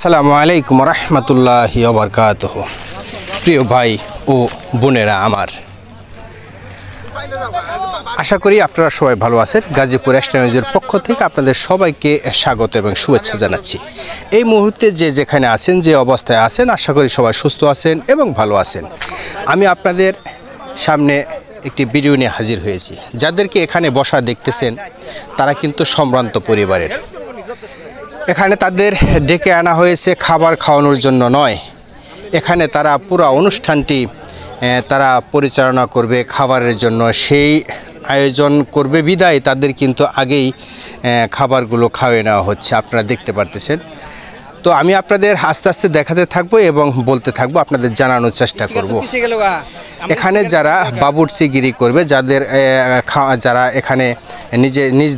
আসসালামু আলাইকুম রহমতুল্লাহি ওয়া বারাকাতুহু। প্রিয় ভাই ও বোনেরা আমার, আশা করি আপনারা সবাই ভালো আছেন। গাজীপুর এক্সট্রানিউজের পক্ষ থেকে আপনাদের সবাইকে স্বাগত এবং শুভেচ্ছা জানাচ্ছি। এই মুহূর্তে যে যেখানে আছেন, যে অবস্থায় আছেন, আশা করি সবাই সুস্থ আছেন এবং ভালো আছেন। আমি আপনাদের সামনে একটি ভিডিও নিয়ে হাজির হয়েছি। যাদেরকে এখানে বসা দেখতেছেন তারা কিন্তু সম্ভ্রান্ত পরিবারের। এখানে তাদের ডেকে আনা হয়েছে খাবার খাওয়ানোর জন্য নয়, এখানে তারা পুরো অনুষ্ঠানটি তারা পরিচালনা করবে খাবারের জন্য, সেই আয়োজন করবে বিদায় তাদের কিন্তু আগেই খাবারগুলো খাওয়াই নেওয়া হচ্ছে, আপনারা দেখতে পারতেছেন। তো আমি আপনাদের আস্তে আস্তে দেখাতে থাকবো এবং বলতে থাকবো, আপনাদের জানানোর চেষ্টা করব। এখানে যারা বাবুর্চিগিরি করবে, যারা এখানে নিজ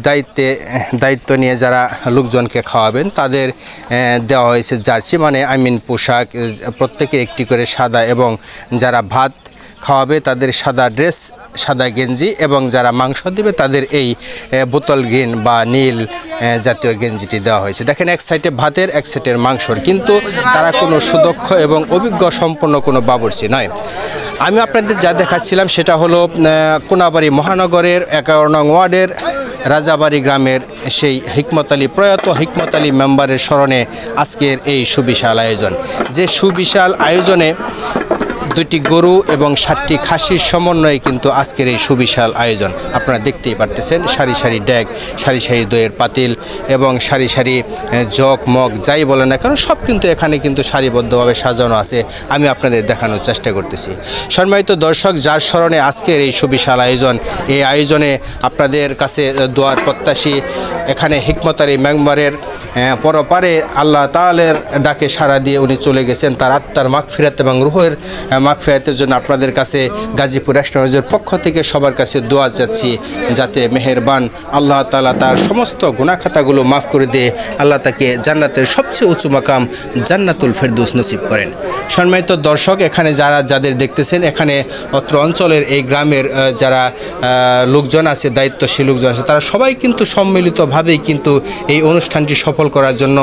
দায়িত্ব নিয়ে যারা লোকজনকে খাওয়াবেন, তাদের দেওয়া হয়েছে জার্সি, মানে পোশাক, প্রত্যেকে একটি করে সাদা, এবং যারা ভাত খাওয়াবে তাদের সাদা ড্রেস, সাদা গেঞ্জি, এবং যারা মাংস দেবে তাদের এই বোতল গ্রিন বা নীল জাতীয় গেঞ্জিটি দেওয়া হয়েছে। দেখেন, এক সাইডে ভাতের, এক সাইডের মাংসর, কিন্তু তারা কোনো সুদক্ষ এবং অভিজ্ঞ সম্পন্ন কোনো বাবুর্চি নয়। আমি আপনাদের যা দেখাচ্ছিলাম সেটা হলো কোনাবাড়ি মহানগরের 11 নং ওয়ার্ডের রাজাবাড়ি গ্রামের সেই প্রয়াত হিকমত আলী মেম্বারের স্মরণে আজকের এই সুবিশাল আয়োজন। যে সুবিশাল আয়োজনে 2টি গরু এবং 7টি খাসির সমন্বয়ে কিন্তু আজকের এই সুবিশাল আয়োজন। আপনারা দেখতেই পারতেছেন, সারি সারি ড্যাগ, সারি সারি দইয়ের পাতিল এবং সারি সারি জগ মগ যাই বলেন না কেন, সব কিন্তু এখানে কিন্তু সারিবদ্ধভাবে সাজানো আছে। আমি আপনাদের দেখানোর চেষ্টা করতেছি। সম্মানিত দর্শক, যার স্মরণে আজকের এই সুবিশাল আয়োজন, এই আয়োজনে আপনাদের কাছে দোয়ার প্রত্যাশী। এখানে হিকমত আলী মেম্বারের পরপারে আল্লাহ তাআলার ডাকে সাড়া দিয়ে উনি চলে গেছেন, তার আত্মার মাগফিরাত এবং রূহের মাগফিরাতের জন্য আপনাদের কাছে গাজীপুর এক্সট্রানিউজের পক্ষ থেকে সবার কাছে দোয়া চাচ্ছি, যাতে মেহেরবান আল্লাহ তাআলা তার সমস্ত গুনাহ খাতাগুলো মাফ করে দিয়ে আল্লাহ তাকে জান্নাতের সবচেয়ে উঁচু মাকাম জান্নাতুল ফেরদৌস নসিব করেন। সম্মানিত দর্শক, এখানে যাদের দেখতেছেন, এখানে অত্র অঞ্চলের এই গ্রামের যারা লোকজন আছে, দায়িত্বশীল লোকজন আছে, তারা সবাই কিন্তু সম্মিলিতভাবেই কিন্তু এই অনুষ্ঠানটি সফল করার জন্য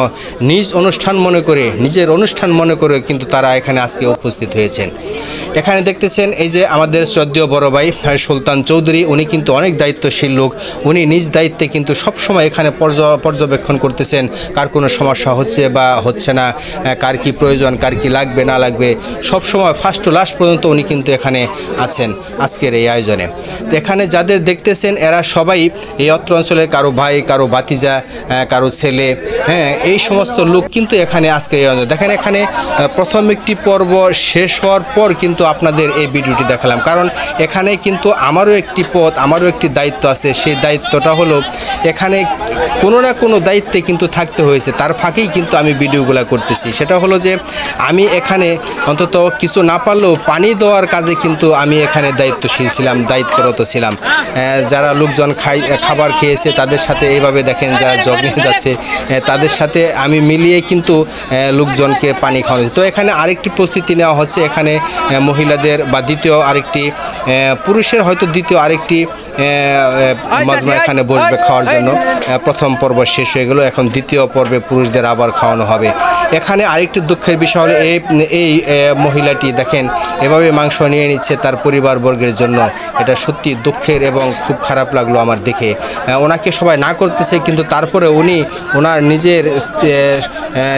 নিজের অনুষ্ঠান মনে করে কিন্তু তারা এখানে আজকে উপস্থিত হয়েছেন। এখানে দেখতেছেন এই যে আমাদের শ্রদ্ধেয় বড় ভাই সুলতান চৌধুরী, উনি কিন্তু অনেক দায়িত্বশীল লোক। উনি নিজ দায়িত্বে কিন্তু সবসময় এখানে পর্যবেক্ষণ করতেছেন, কার কোনো সমস্যা হচ্ছে বা হচ্ছে না, কার কি প্রয়োজন, কার কি লাগবে না লাগবে, সবসময় ফার্স্ট টু লাস্ট পর্যন্ত উনি কিন্তু এখানে আছেন আজকের এই আয়োজনে। এখানে যাদের দেখতেছেন এরা সবাই এই অত্র অঞ্চলের কারো ভাই, কারো ভাতিজা, কারো ছেলে, এই সমস্ত লোক কিন্তু এখানে আজকে দেখেন। এখানে প্রথম একটি পর্ব শেষ হওয়ার পর কিন্তু আপনাদের এই ভিডিওটি দেখালাম, কারণ এখানে কিন্তু আমারও একটি দায়িত্ব আছে। সেই দায়িত্বটা হলো এখানে কোনো না কোনো দায়িত্বে কিন্তু থাকতে হয়েছে, তার ফাঁকেই কিন্তু আমি ভিডিওগুলো করতেছি। সেটা হলো যে আমি এখানে অন্তত কিছু না পারলেও পানি দেওয়ার কাজে কিন্তু আমি এখানে দায়িত্বরত ছিলাম। যারা লোকজন খাবার খেয়েছে তাদের সাথে এইভাবে দেখেন যারা জগ নিয়ে যাচ্ছে, তাদের সাথে আমি মিলিয়ে কিন্তু লোকজনকে পানি খাওয়ানো। তো এখানে আরেকটি প্রস্তুতি নেওয়া হচ্ছে, এখানে মহিলাদের বা পুরুষের হয়তো দ্বিতীয় আরেকটি মজমা এখানে বসবে খাওয়ার জন্য। প্রথম পর্ব শেষ হয়ে গেল, এখন দ্বিতীয় পর্বে পুরুষদের আবার খাওয়ানো হবে। এখানে আরেকটি দুঃখের বিষয় হলো এই মহিলাটি দেখেন এভাবে মাংস নিয়ে নিচ্ছে তার পরিবারবর্গের জন্য। এটা সত্যি দুঃখের এবং খুব খারাপ লাগলো আমার দেখে। ওনাকে সবাই না করতেছে, কিন্তু তারপরে উনি ওনার নিজের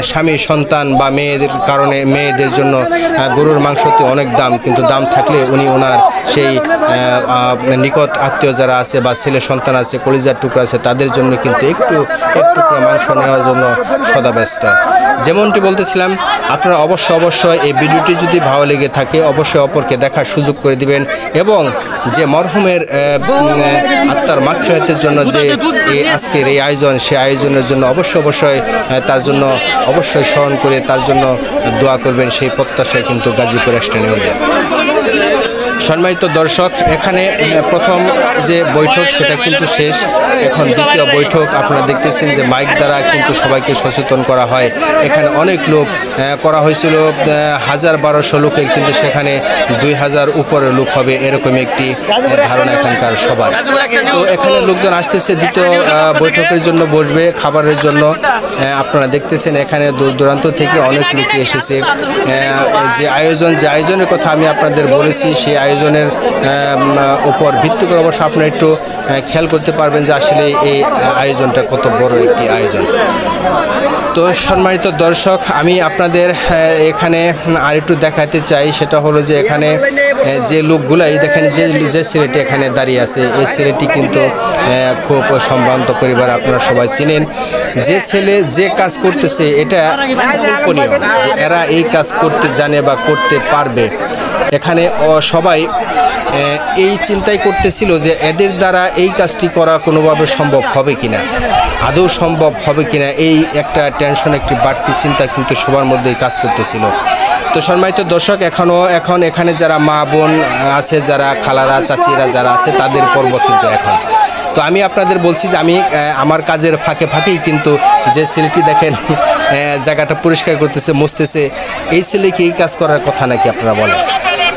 স্বামী, সন্তান বা মেয়েদের জন্য গরুর মাংসতে অনেক দাম, কিন্তু দাম থাকলে উনি ওনার সেই নিকট আত্মীয় যারা আছে বা ছেলে সন্তান আছে, কলিজার টুকরা আছে, তাদের জন্য কিন্তু এক টুকরা মাংস নেওয়ার জন্য সদা ব্যস্ত। যেমনটি বলতেছিলাম, আপনারা অবশ্যই এই ভিডিওটি যদি ভালো লেগে থাকে অবশ্যই অপরকে দেখার সুযোগ করে দিবেন, এবং যে মরহুমের আত্মার মাগফিরাতের জন্য যে আজকের এই আয়োজন, সেই আয়োজনের জন্য অবশ্যই তার জন্য অবশ্যই স্মরণ করে তার জন্য দোয়া করবেন, সেই প্রত্যাশায় কিন্তু গাজীপুর এক্সট্রানিউজে। সম্মানিত দর্শক, এখানে প্রথম যে বৈঠক সেটা কিন্তু শেষ। এখন দ্বিতীয় বৈঠক আপনারা দেখতেছেন যে মাইক দ্বারা কিন্তু সবাইকে সচেতন করা হয়। এখানে অনেক লোক করা হয়েছিল 1000-1200 লোকের, কিন্তু সেখানে 2000 উপরে লোক হবে এরকম একটি ধারণা এখানকার সবার। তো এখানে লোকজন আসতেছে দ্বিতীয় বৈঠকের জন্য, বসবে খাবারের জন্য। আপনারা দেখতেছেন এখানে দূর দূরান্ত থেকে অনেক লোক এসেছে। যে আয়োজনের কথা আমি আপনাদের বলেছি, সেই আয়োজনের উপর ভিত্তি করে অবশ্য আপনারা একটু খেয়াল করতে পারবেন যে আসলে এই আয়োজনটা কত বড় একটি আয়োজন। তো সম্মানিত দর্শক, আমি আপনাদের এখানে আরেকটু দেখাতে চাই, সেটা হলো যে এখানে যে লোকগুলাই দেখেন, যে ছেলেটি এখানে দাঁড়িয়ে আছে, এই ছেলেটি কিন্তু খুব সম্ভ্রান্ত পরিবার, আপনারা সবাই চিনেন। যে ছেলে যে কাজ করতেছে এটা কল্পনীয় যে এরা এই কাজ করতে জানে বা করতে পারবে। এখানে সবাই এই চিন্তাই করতেছিল যে এদের দ্বারা এই কাজটি করা কোনোভাবে সম্ভব হবে কিনা, আদৌ সম্ভব হবে কিনা, এই একটা টেনশন, একটি বাড়তি চিন্তা কিন্তু সবার মধ্যেই কাজ করতেছিল। তো সম্মানিত দর্শক, এখন এখানে যারা মা বোন আছে, যারা খালারা চাচিরা যারা আছে, তাদের পর্ব কিন্তু এখন। তো আমি আপনাদের বলছি যে আমি আমার কাজের ফাঁকেই কিন্তু যে ছেলেটি দেখেন জায়গাটা পরিষ্কার করতেছে, মুছতেছে, এই ছেলেকে এই কাজ করার কথা নাকি আপনারা বলেন?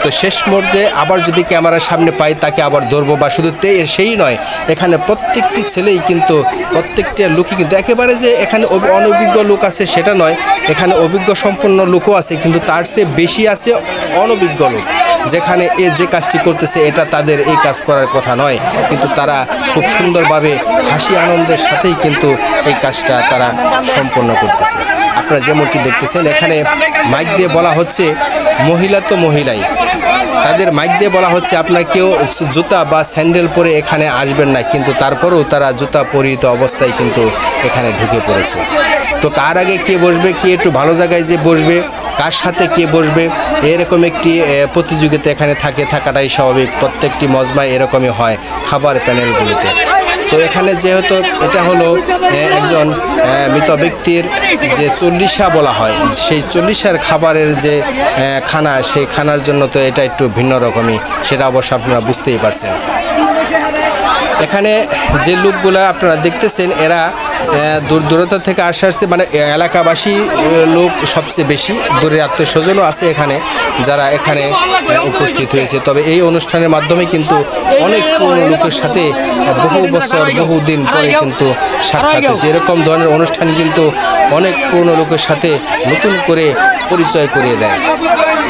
তো শেষ মুহূর্তে আবার যদি ক্যামেরার সামনে পাই তাকে আবার ধরবো, বা শুধু সেই নয়, এখানে প্রত্যেকটি ছেলেই কিন্তু, প্রত্যেকটা লোকই কিন্তু একেবারে যে এখানে অনভিজ্ঞ লোক আছে সেটা নয়, এখানে অভিজ্ঞ সম্পন্ন লোকও আছে, কিন্তু তার চেয়ে বেশি আছে অনভিজ্ঞ লোক। যেখানে যে কাজটি করতেছে এটা তাদের এই কাজ করার কথা নয়, কিন্তু তারা খুব সুন্দরভাবে হাসি আনন্দের সাথেই কিন্তু এই কাজটা তারা সম্পন্ন করতেছে। আপনারা যেমনটি দেখতেছেন এখানে মাইক দিয়ে বলা হচ্ছে, মহিলা তো মহিলাই, তাদের মাইক দিয়ে বলা হচ্ছে আপনার কেউ জুতা বা স্যান্ডেল পরে এখানে আসবেন না, কিন্তু তারপরেও তারা জুতা পরিহিত অবস্থায় কিন্তু এখানে ঢুকে পড়েছে। তো কার আগে কে বসবে, কে একটু ভালো জায়গায় যে বসবে, কার সাথে কে বসবে, এরকম একটি প্রতিযোগিতা এখানে থাকাটাই স্বাভাবিক। প্রত্যেকটি মজমায় এরকমই হয় খাবার প্যানেলগুলিতে। তো এখানে যেহেতু এটা হলো একজন মৃত ব্যক্তির যে 40 বলা হয়, সেই 40 খাবারের যে খানা, সেই খানার জন্য তো এটা একটু ভিন্ন রকমই, সেটা অবশ্য আপনারা বুঝতেই পারছেন। এখানে যে লোকগুলা আপনারা দেখতেছেন এরা দূর দূরতা থেকে আসছে, মানে এলাকাবাসী লোক সবচেয়ে বেশি, দূরের আত্মীয় স্বজনও আছে এখানে যারা এখানে উপস্থিত হয়েছে। তবে এই অনুষ্ঠানের মাধ্যমে কিন্তু অনেক পুরনো লোকের সাথে বহু বছর বহুদিন পরে কিন্তু সাক্ষাৎ হয়েছে। এরকম ধরনের অনুষ্ঠান কিন্তু অনেক পুরনো লোকের সাথে নতুন করে পরিচয় করিয়ে দেয়।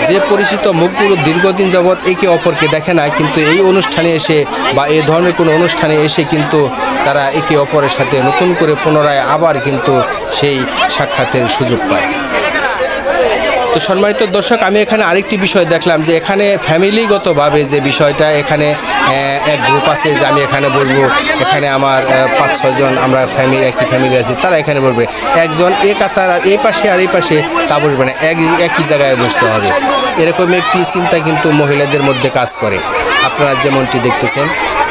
যে পরিচিত মুখগুলো দীর্ঘদিন যাবৎ একে অপরকে দেখে না, কিন্তু এই অনুষ্ঠানে এসে বা এই ধরনের কোনো অনুষ্ঠানে এসে কিন্তু তারা একে অপরের সাথে নতুন করে পুনরায় আবার কিন্তু সেই সাক্ষাতের সুযোগ পায়। তো সম্মানিত দর্শক, আমি এখানে আরেকটি বিষয় দেখলাম যে এখানে ফ্যামিলিগতভাবে যে বিষয়টা, এখানে এক গ্রুপ আছে যে আমি এখানে বলবো, এখানে আমার 5-6 জন আমরা একই ফ্যামিলি আছি, তারা এখানে বলবে, একজন কাতার এই পাশে আর এই পাশে তা বসবে না, একই জায়গায় বসতে হবে। এরকম একটি চিন্তা কিন্তু মহিলাদের মধ্যে কাজ করে, আপনারা যেমনটি দেখতেছেন।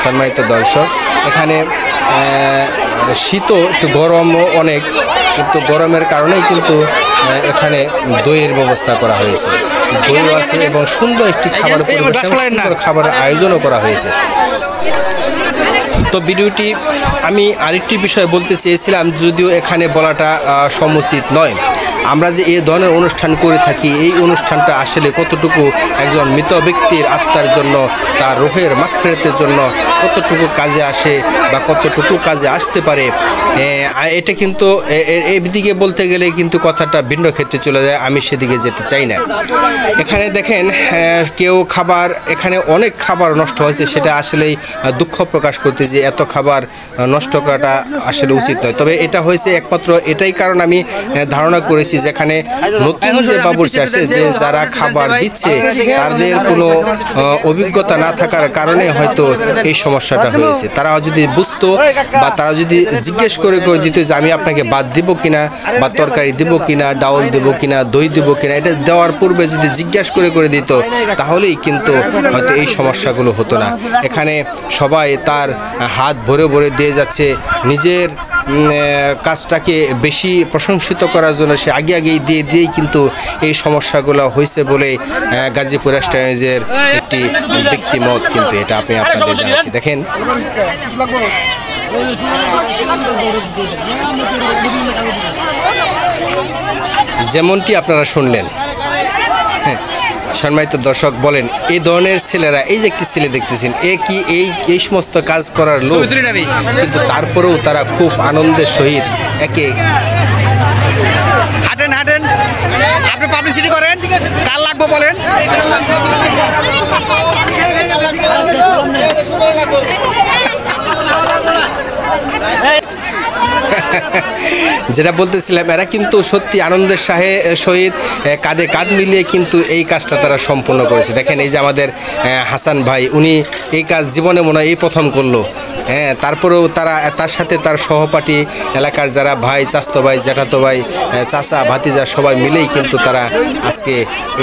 সম্মানিত দর্শক, এখানে শীতও একটু, গরমও অনেক, কিন্তু গরমের কারণেই কিন্তু এখানে দইয়ের ব্যবস্থা করা হয়েছে, দইও আছে এবং সুন্দর একটি খাবারের আয়োজনও করা হয়েছে। তো ভিডিওটি আমি আরেকটি বিষয় বলতে চেয়েছিলাম, যদিও এখানে বলাটা সমুচিত নয়। আমরা যে এই ধরনের অনুষ্ঠান করে থাকি, এই অনুষ্ঠানটা আসলে কতটুকু একজন মৃত ব্যক্তির আত্মার জন্য, তার রুহের মাগফিরাতের জন্য কতটুকু কাজে আসে বা কতটুকু কাজে আসতে পারে, এটা কিন্তু এই দিকে বলতে গেলে কিন্তু কথাটা ভিন্ন ক্ষেত্রে চলে যায়। আমি সেদিকে যেতে চাই না। এখানে দেখেন কেউ খাবার, এখানে অনেক খাবার নষ্ট হয়েছে, সেটা আসলেই দুঃখ প্রকাশ করতে যে এত খাবার নষ্ট করাটা আসলে উচিত নয়। তবে এটা হয়েছে একমাত্র এটাই কারণ আমি ধারণা করেছি, যেখানে নতুন যে বাবুর্চি আসে, যে যারা খাবার দিচ্ছে তাদের কোনো অভিজ্ঞতা না থাকার কারণে হয়তো এই সমস্যাটা হয়েছে। তারা যদি বুঝতো বা তারা যদি জিজ্ঞেস করে দিত যে আমি আপনাকে ভাত দিব কিনা, বা তরকারি দিব কিনা, ডাউল দিব কিনা, দই দিব কিনা, এটা দেওয়ার পূর্বে যদি জিজ্ঞাসা করে দিত, তাহলেই কিন্তু হয়তো এই সমস্যাগুলো হতো না। এখানে সবাই তার হাত ভরে ভরে দিয়ে যাচ্ছে, নিজের কাজটাকে বেশি প্রশংসিত করার জন্য সে আগেই দিয়েই কিন্তু এই সমস্যাগুলো হয়েছে বলে গাজীপুর এক্সটাইজের একটি ব্যক্তিমত, কিন্তু এটা আমি আপনাদের জানাচ্ছি। দেখেন যেমনটি আপনারা শুনলেন। সম্মানিত দর্শক, বলেন এই ধরনের ছেলেরা, এই যে একটি ছেলে দেখতেছেন, এ কি এই সমস্ত কাজ করার লোক, কিন্তু তারপরেও তারা খুব আনন্দের সহিত একে হাঁটেন আপনি পাবলিসিটি করেন, কার লাগবে বলেন। যেটা বলতেছিলাম, এরা কিন্তু সত্যি আনন্দের সহিত কাঁধে কাঁধ মিলিয়ে কিন্তু এই কাজটা তারা সম্পূর্ণ করেছে। দেখেন এই যে আমাদের হাসান ভাই, উনি এই কাজ জীবনে মনে হয় এই প্রথম করলো। হ্যাঁ, তারপরেও তার সাথে তার সহপাঠী এলাকার যারা ভাই, চাচতো ভাই, জ্যাঠাতো ভাই, চাচা, ভাতিজা সবাই মিলেই কিন্তু তারা আজকে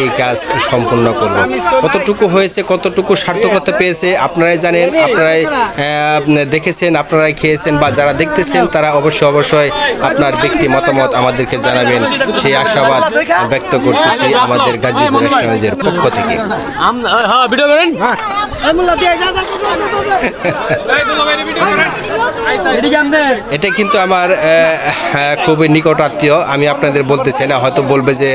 এই কাজ সম্পূর্ণ করলো। কতটুকু হয়েছে, কতটুকু সার্থকতা পেয়েছে আপনারাই জানেন, আপনারাই দেখেছেন, আপনারাই খেয়েছেন, বা যারা দেখতেছেন তারা অবশ্যই আপনার ব্যক্তি মতামত আমাদেরকে জানাবেন, সেই আশাবাদ ব্যক্ত করতেছি আমাদের গাজীপুর এক্সটাইজের পক্ষ থেকে। এটা কিন্তু আমার খুবই নিকট আত্মীয়। আমি আপনাদের বলতেছি না, হয়তো বলবে যে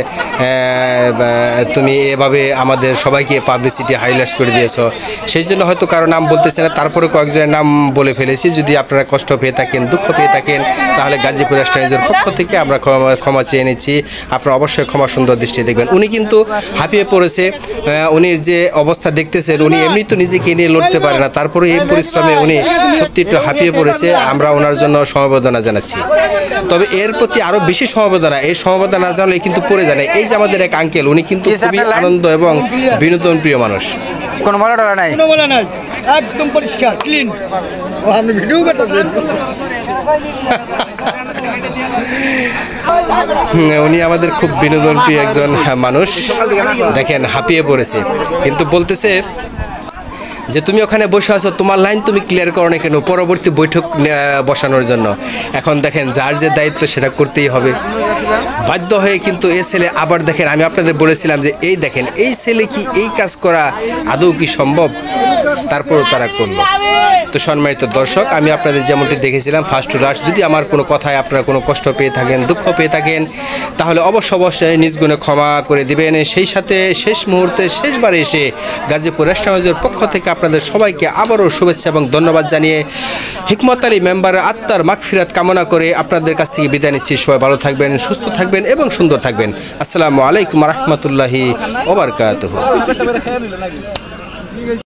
তুমি এভাবে আমাদের সবাইকে পাবলিসিটি হাইলাইট করে দিয়েছো, সেই জন্য হয়তো কারো নাম বলতেছে না, তারপরে কয়েকজনের নাম বলে ফেলেছি। যদি আপনারা কষ্ট পেয়ে থাকেন, দুঃখ পেয়ে থাকেন, তাহলে গাজীপুর এক্সটাইজের পক্ষ থেকে আমরা ক্ষমা চেয়ে নিচ্ছি। আপনারা অবশ্যই ক্ষমা সুন্দর দৃষ্টি দেখবেন। উনি কিন্তু হাঁপিয়ে পড়েছে, উনি যে অবস্থা দেখতেছেন, উনি এমনি তো নিজেকে নিয়ে লড়তে পারে না, তারপরে এই পরিশ্রমে উনি সত্যি একটু হাঁপিয়ে পড়েছে। আমরা ওনার জন্য সমবেদনা জানাচ্ছি। তবে এর প্রতি আরও বেশি সমবেদনা, এই সমবেদনা না জানলে কিন্তু পড়ে জানে। এই যে আমাদের এক আঙ্কেল, উনি কিন্তু খুবই আনন্দ এবং বিনোদন প্রিয় মানুষ। কোনো বলা নাই, একদম পরিষ্কার ক্লিন। আপনি ভিডিও করতেছেন। উনি আমাদের খুব বিনোদন প্রিয় একজন মানুষ। দেখেন হাঁপিয়ে পড়েছে, কিন্তু বলতেছে যে তুমি ওখানে বসে আছো, তোমার লাইন তুমি ক্লিয়ার করো না কেন পরবর্তী বৈঠক বসানোর জন্য। এখন দেখেন যার যে দায়িত্ব সেটা করতেই হবে বাধ্য হয়ে। কিন্তু এই ছেলে আবার দেখেন, আমি আপনাদের বলেছিলাম যে এই দেখেন এই ছেলে কি এই কাজ করা আদৌ কি সম্ভব, তারপরও তারা করলো। তো সম্মানিত দর্শক, আমি আপনাদের যেমনটি দেখেছিলাম ফার্স্ট টু লাস্ট, যদি আমার কোনো কথায় আপনারা কোনো কষ্ট পেয়ে থাকেন, দুঃখ পেয়ে থাকেন, তাহলে অবশ্যই নিজ গুণে ক্ষমা করে দিবেন। সেই সাথে শেষ মুহূর্তে শেষবার এসে গাজীপুর এক্সটাইজের পক্ষ থেকে আপনাদের সবাইকে আবারও শুভেচ্ছা এবং ধন্যবাদ জানিয়ে হিকমত আলী মেম্বারের আত্মার মাগফিরাত কামনা করে আপনাদের কাছ থেকে বিদায় নিচ্ছি। সবাই ভালো থাকবেন, সুস্থ থাকবেন এবং সুন্দর থাকবেন। আসসালামু আলাইকুম রহমতুল্লাহি ওয়া বারাকাতুহু।